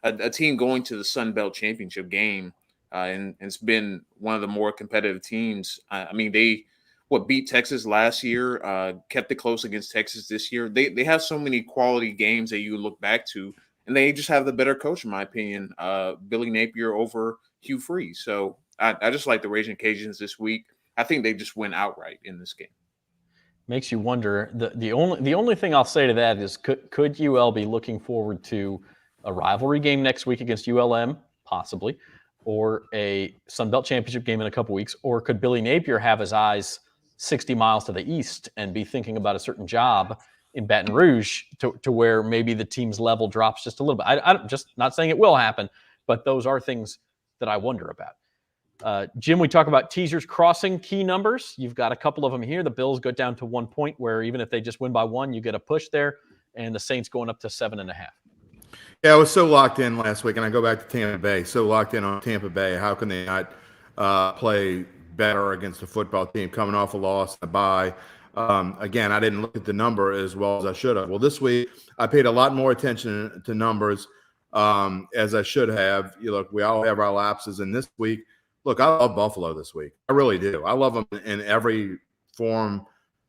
[SPEAKER 3] a team going to the Sun Belt Championship game, and it's been one of the more competitive teams. I mean, they beat Texas last year, kept it close against Texas this year. They have so many quality games that you look back to, and they just have the better coach, in my opinion, Billy Napier over Hugh Freeze. So I just like the Raging Cajuns this week. I think they just win outright in this game.
[SPEAKER 1] Makes you wonder. The only thing I'll say to that is could UL be looking forward to a rivalry game next week against ULM, possibly, or a Sun Belt Championship game in a couple weeks, or could Billy Napier have his eyes 60 miles to the east and be thinking about a certain job in Baton Rouge to where maybe the team's level drops just a little bit? I'm just not saying it will happen, but those are things that I wonder about. Jim, we talk about teasers crossing key numbers. You've got a couple of them here. The Bills go down to 1 point, where even if they just win by one, you get a push there, and the Saints going up to 7.5.
[SPEAKER 2] Yeah, I was so locked in last week, and I go back to Tampa Bay. So locked in on Tampa Bay. How can they not play better against a football team coming off a loss, a bye? Again, I didn't look at the number as well as I should have. Well, this week I paid a lot more attention to numbers as I should have. Look, we all have our lapses, and this week, look, I love Buffalo this week. I really do. I love them in every form,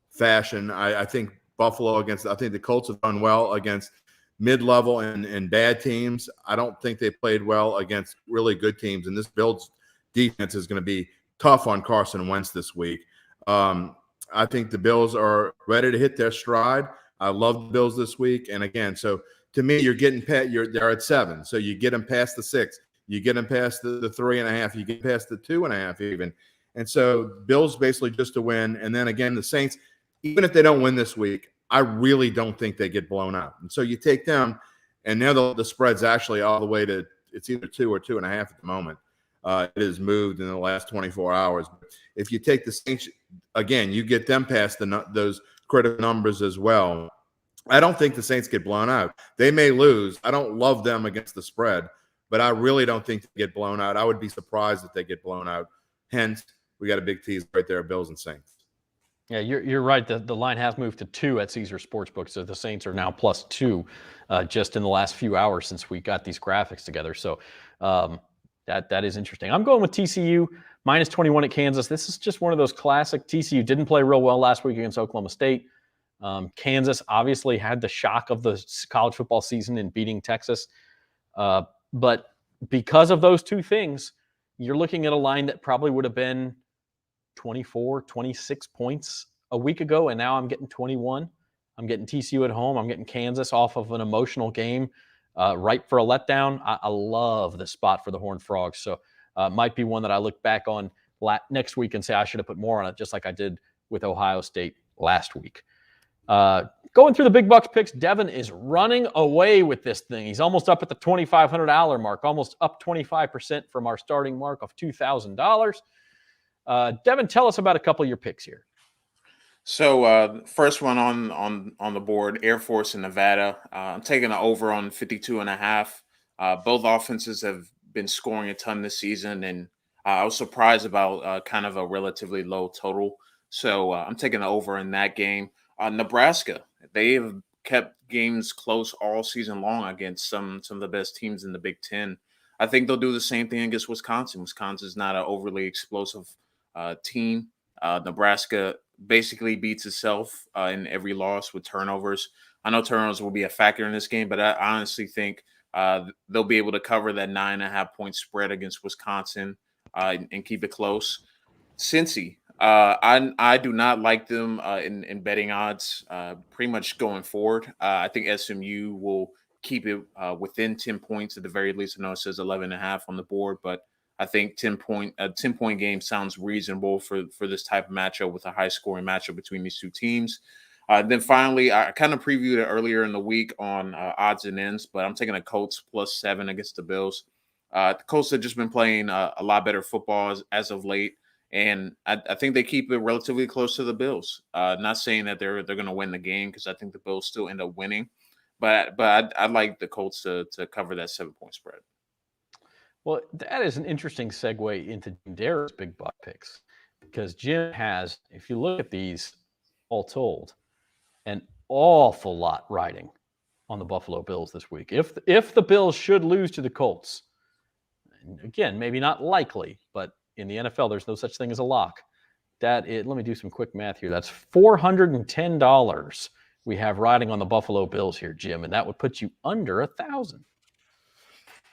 [SPEAKER 2] fashion. I think Buffalo I think the Colts have done well against mid-level and bad teams. I don't think they played well against really good teams, and this Bills defense is going to be tough on Carson Wentz this week. I think the Bills are ready to hit their stride. I love the Bills this week, and again, so to me, you're getting they're at 7, so you get them past the 6, you get them past the 3.5, you get past the 2.5 even, and so Bills basically just to win, and then again the Saints, even if they don't win this week, I really don't think they get blown out. And so you take them, and now the spread's actually all the way to it's either 2 or 2.5 at the moment. It has moved in the last 24 hours. If you take the Saints, again, you get them past those critical numbers as well. I don't think the Saints get blown out. They may lose. I don't love them against the spread, but I really don't think they get blown out. I would be surprised if they get blown out. Hence, we got a big tease right there, Bills and Saints.
[SPEAKER 1] Yeah, you're right. The line has moved to 2 at Caesars Sportsbook, so the Saints are now +2 just in the last few hours since we got these graphics together. So that is interesting. I'm going with TCU -21 at Kansas. This is just one of those classic. TCU didn't play real well last week against Oklahoma State. Kansas obviously had the shock of the college football season in beating Texas. But because of those two things, you're looking at a line that probably would have been 24, 26 points a week ago, and now I'm getting 21. I'm getting TCU at home. I'm getting Kansas off of an emotional game, ripe for a letdown. I love the spot for the Horned Frogs, so might be one that I look back on next week and say I should have put more on it, just like I did with Ohio State last week. Going through the big bucks picks, Devin is running away with this thing. He's almost up at the $2,500 mark, almost up 25% from our starting mark of $2,000. Devin, tell us about a couple of your picks here.
[SPEAKER 3] So first one on the board, Air Force and Nevada. I'm taking the over on 52.5. Both offenses have been scoring a ton this season, and I was surprised about kind of a relatively low total. So I'm taking the over in that game. Nebraska, they have kept games close all season long against some of the best teams in the Big Ten. I think they'll do the same thing against Wisconsin. Wisconsin's not an overly explosive team. Nebraska basically beats itself in every loss with turnovers. I know turnovers will be a factor in this game, but I honestly think they'll be able to cover that 9.5 point spread against Wisconsin and keep it close. Cincy, I do not like them in betting odds pretty much going forward. I think SMU will keep it within 10 points at the very least. I know it says 11.5 on the board, but I think 10-point game sounds reasonable for this type of matchup with a high scoring matchup between these two teams. Then finally, I kind of previewed it earlier in the week on odds and ends, but I'm taking the Colts +7 against the Bills. The Colts have just been playing a lot better football as of late. And I think they keep it relatively close to the Bills. Not saying that they're going to win the game because I think the Bills still end up winning, but I'd like the Colts to cover that 7-point spread.
[SPEAKER 1] Well, that is an interesting segue into Jim Darrow's big buck picks because Jim has, if you look at these all told, an awful lot riding on the Buffalo Bills this week. If the Bills should lose to the Colts, again, maybe not likely, but in the NFL, there's no such thing as a lock. Let me do some quick math here. That's $410 we have riding on the Buffalo Bills here, Jim, and that would put you under 1,000.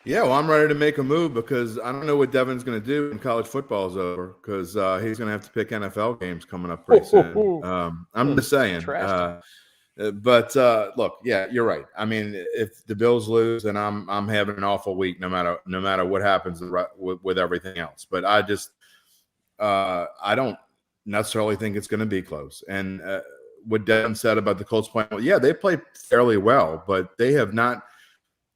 [SPEAKER 2] Yeah, well, I'm ready to make a move because I don't know what Devin's going to do when college football is over because he's going to have to pick NFL games coming up pretty soon. I'm just saying. But look, yeah, you're right. I mean, if the Bills lose, then I'm having an awful week, no matter what happens with everything else. But I just I don't necessarily think it's going to be close. And what Devin said about the Colts playing, well, yeah, they played fairly well, but they have not.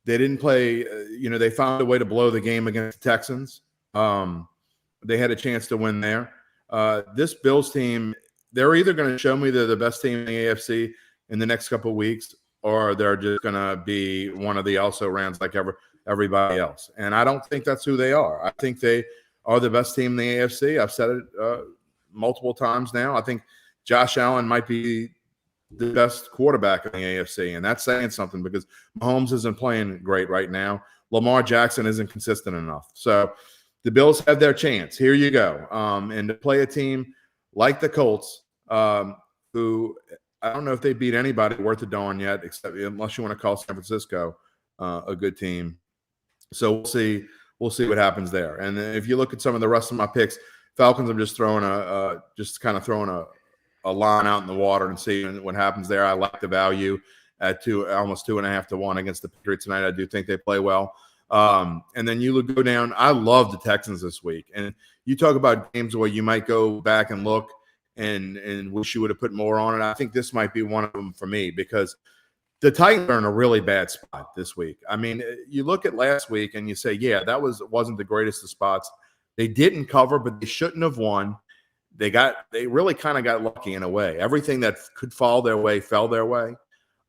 [SPEAKER 2] They didn't play. They found a way to blow the game against the Texans. They had a chance to win there. This Bills team, they're either going to show me they're the best team in the AFC in the next couple of weeks, or they're just going to be one of the also-rans like everybody else. And I don't think that's who they are. I think they are the best team in the AFC. I've said it multiple times now. I think Josh Allen might be the best quarterback in the AFC, and that's saying something because Mahomes isn't playing great right now. Lamar Jackson isn't consistent enough. So the Bills have their chance. Here you go. And to play a team like the Colts, who – I don't know if they beat anybody worth a darn yet, unless you want to call San Francisco a good team. So we'll see. We'll see what happens there. And if you look at some of the rest of my picks, Falcons, I'm just throwing a line out in the water and seeing what happens there. I like the value at almost 2.5 to 1 against the Patriots tonight. I do think they play well. And then you go down. I love the Texans this week. And you talk about games where you might go back and look and wish you would have put more on it. I think this might be one of them for me because the Titans are in a really bad spot this week. I mean, you look at last week and you say, yeah, that wasn't the greatest of spots. They didn't cover, but they shouldn't have won. They really kind of got lucky in a way. Everything that could fall their way fell their way.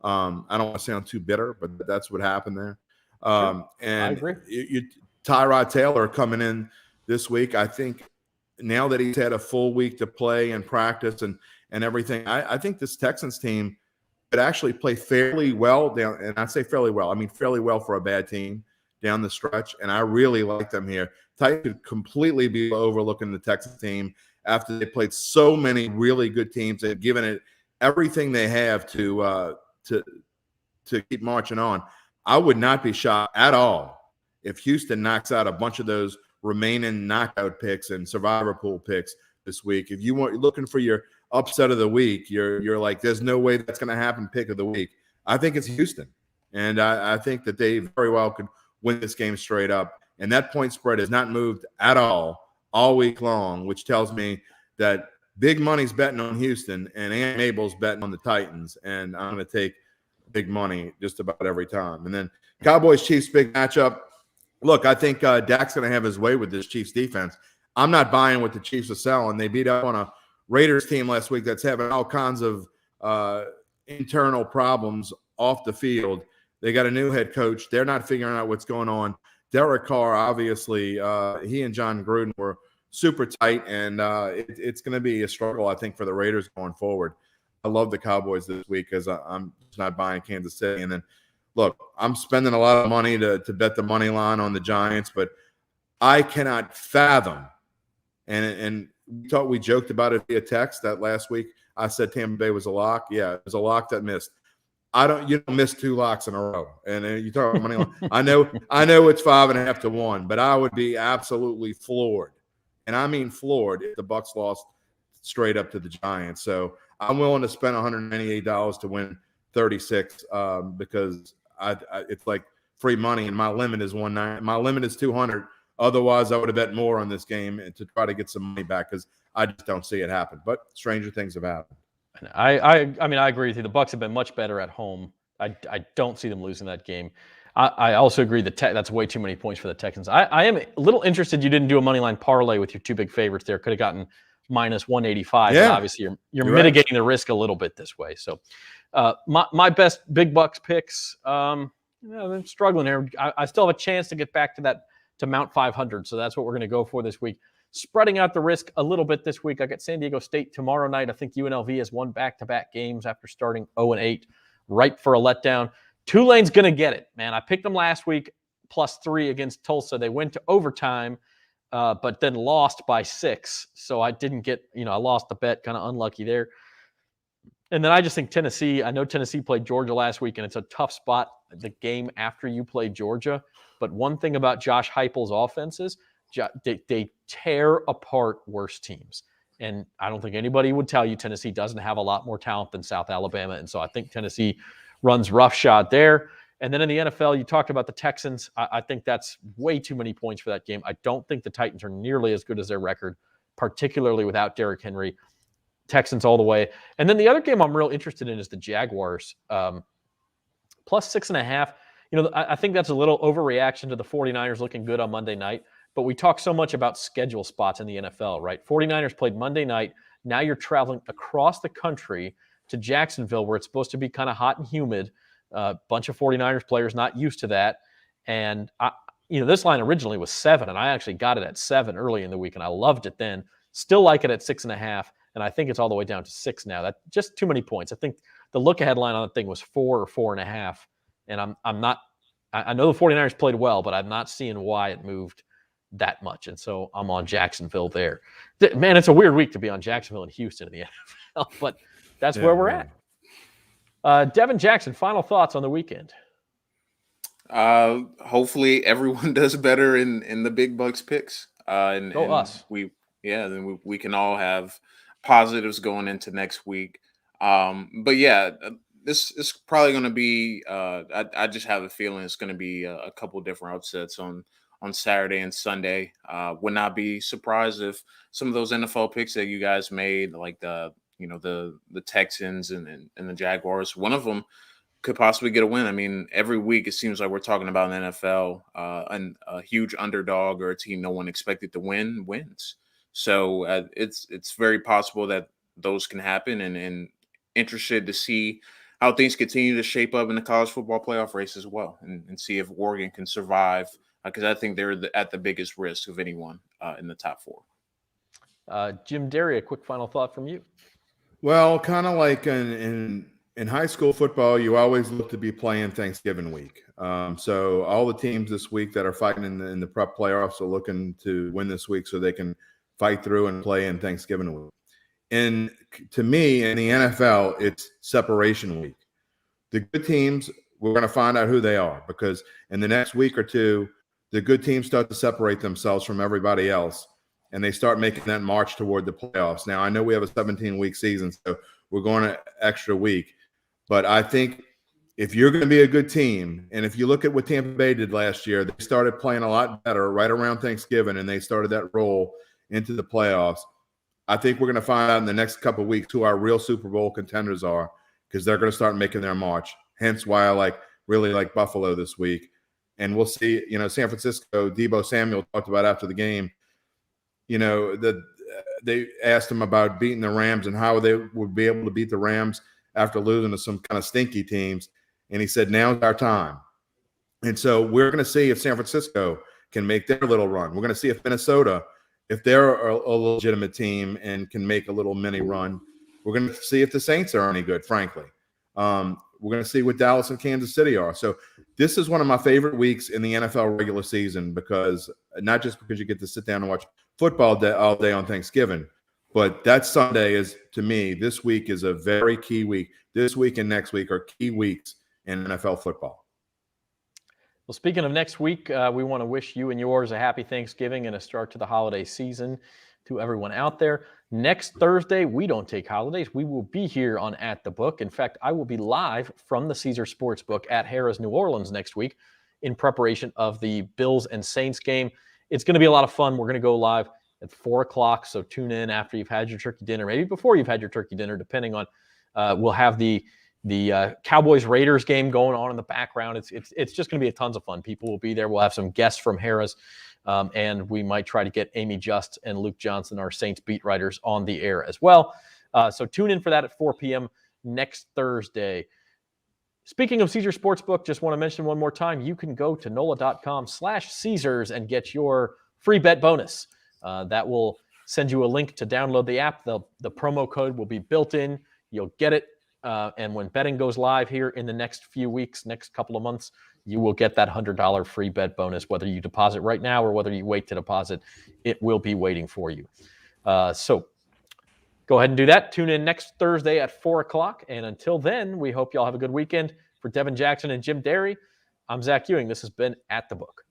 [SPEAKER 2] I don't want to sound too bitter, but that's what happened there. And I agree. Tyrod Taylor coming in this week, I think now that he's had a full week to play and practice and everything, I think this Texans team could actually play fairly well down. And I say fairly well. I mean, fairly well for a bad team down the stretch. And I really like them here. Titans could completely be overlooking the Texans team after they played so many really good teams and given it everything they have to keep marching on. I would not be shocked at all if Houston knocks out a bunch of those remaining knockout picks and survivor pool picks this week. If you want looking for your upset of the week, you're like, there's no way that's going to happen. Pick of the week. I think it's Houston, and I think that they very well could win this game straight up. And that point spread has not moved at all week long, which tells me that big money's betting on Houston and Aunt Mabel's betting on the Titans, and I'm going to take big money just about every time. And then Cowboys-Chiefs big matchup. Look, I think Dak's going to have his way with this Chiefs defense. I'm not buying what the Chiefs are selling. They beat up on a Raiders team last week that's having all kinds of internal problems off the field. They got a new head coach. They're not figuring out what's going on. Derek Carr, obviously, he and John Gruden were super tight, and it's going to be a struggle, I think, for the Raiders going forward. I love the Cowboys this week because I'm just not buying Kansas City. And then, look, I'm spending a lot of money to bet the money line on the Giants, but I cannot fathom. And we joked about it via text that last week. I said Tampa Bay was a lock. Yeah, it was a lock that missed. You don't miss 2 locks in a row. And you talk about money line. I know it's 5.5 to 1, but I would be absolutely floored. And I mean floored if the Bucs lost straight up to the Giants. So I'm willing to spend $198 to win 36 because it's like free money, and my limit is 190. My limit is 200. Otherwise, I would have bet more on this game and to try to get some money back because I just don't see it happen. But stranger things have happened.
[SPEAKER 1] I mean, I agree with you. The Bucs have been much better at home. I don't see them losing that game. I also agree that that's way too many points for the Texans. I am a little interested you didn't do a money line parlay with your two big favorites there. Could have gotten minus 185.
[SPEAKER 2] Yeah.
[SPEAKER 1] But obviously, you're mitigating the risk a little bit this way. So my best big Bucs picks, I'm struggling here. I still have a chance to get back to Mount 500. So that's what we're going to go for this week. Spreading out the risk a little bit this week. I got San Diego State tomorrow night. I think UNLV has won back-to-back games after starting 0-8. Ripe for a letdown. Tulane's going to get it, man. I picked them last week, +3 against Tulsa. They went to overtime, but then lost by 6. So I didn't get, I lost the bet, kind of unlucky there. And then I just think Tennessee, I know Tennessee played Georgia last week, and it's a tough spot, the game after you play Georgia. But one thing about Josh Heupel's offenses, they tear apart worse teams. And I don't think anybody would tell you Tennessee doesn't have a lot more talent than South Alabama. And so I think Tennessee runs roughshod there. And then in the NFL, you talked about the Texans. I think that's way too many points for that game. I don't think the Titans are nearly as good as their record, particularly without Derrick Henry. Texans all the way. And then the other game I'm real interested in is the Jaguars. +6.5. I think that's a little overreaction to the 49ers looking good on Monday night. But we talk so much about schedule spots in the NFL, right? 49ers played Monday night. Now you're traveling across the country to Jacksonville, where it's supposed to be kind of hot and humid. A bunch of 49ers players not used to that. And, this line originally was 7, and I actually got it at 7 early in the week, and I loved it then. Still like it at 6.5, and I think it's all the way down to 6 now. That's just too many points. I think the look-ahead line on the thing was 4 or 4.5, and I'm not – I know the 49ers played well, but I'm not seeing why it moved that much. And so I'm on Jacksonville there. Man, it's a weird week to be on Jacksonville and Houston in the NFL, but that's where we're at. Devin Jackson, final thoughts on the weekend.
[SPEAKER 3] Hopefully everyone does better in the big Bucks picks. And
[SPEAKER 1] us.
[SPEAKER 3] Then we can all have positives going into next week. But yeah, this is probably going to be, I just have a feeling it's going to be a couple different upsets on Saturday and Sunday. Would not be surprised if some of those NFL picks that you guys made, like the Texans and the Jaguars, one of them could possibly get a win. I mean, every week it seems like we're talking about an NFL, and a huge underdog or a team no one expected to win wins. So it's very possible that those can happen, and interested to see how things continue to shape up in the college football playoff race as well, and see if Oregon can survive. Because I think they're at the biggest risk of anyone in the top 4.
[SPEAKER 1] Jim Derry, a quick final thought from you.
[SPEAKER 2] Well, kind of like in high school football, you always look to be playing Thanksgiving week. So all the teams this week that are fighting in the prep playoffs are looking to win this week so they can fight through and play in Thanksgiving week. And to me, in the NFL, it's separation week. The good teams, we're going to find out who they are, because in the next week or two, the good teams start to separate themselves from everybody else, and they start making that march toward the playoffs. Now, I know we have a 17-week season, so we're going an extra week. But I think if you're going to be a good team, and if you look at what Tampa Bay did last year, they started playing a lot better right around Thanksgiving, and they started that roll into the playoffs. I think we're going to find out in the next couple of weeks who our real Super Bowl contenders are, because they're going to start making their march. Hence why I really like Buffalo this week. And we'll see, San Francisco, Deebo Samuel talked about after the game, they asked him about beating the Rams and how they would be able to beat the Rams after losing to some kind of stinky teams. And he said, now's our time. And so we're going to see if San Francisco can make their little run. We're going to see if Minnesota, if they're a legitimate team and can make a little mini run. We're going to see if the Saints are any good, frankly. We're going to see what Dallas and Kansas City are. So this is one of my favorite weeks in the NFL regular season, because not just because you get to sit down and watch football all day on Thanksgiving, but that Sunday is, to me, this week is a very key week. This week and next week are key weeks in NFL football.
[SPEAKER 1] Well, speaking of next week, we want to wish you and yours a happy Thanksgiving and a start to the holiday season to everyone out there. Next Thursday, we don't take holidays. We will be here on At the Book. In fact, I will be live from the Caesar Sportsbook at Harrah's New Orleans next week in preparation of the Bills and Saints game. It's going to be a lot of fun. We're going to go live at 4 o'clock, so tune in after you've had your turkey dinner, maybe before you've had your turkey dinner, depending on. We'll have the Cowboys-Raiders game going on in the background. It's just going to be tons of fun. People will be there. We'll have some guests from Harrah's. And we might try to get Amy Just and Luke Johnson, our Saints beat writers, on the air as well. So tune in for that at 4 p.m. next Thursday. Speaking of Caesar Sportsbook, just want to mention one more time, you can go to NOLA.com/Caesars and get your free bet bonus. That will send you a link to download the app. The promo code will be built in. You'll get it. And when betting goes live here in the next few weeks, next couple of months, you will get that $100 free bet bonus, whether you deposit right now or whether you wait to deposit. It will be waiting for you. So go ahead and do that. Tune in next Thursday at 4 o'clock. And until then, we hope you all have a good weekend. For Devin Jackson and Jim Derry, I'm Zach Ewing. This has been At the Book.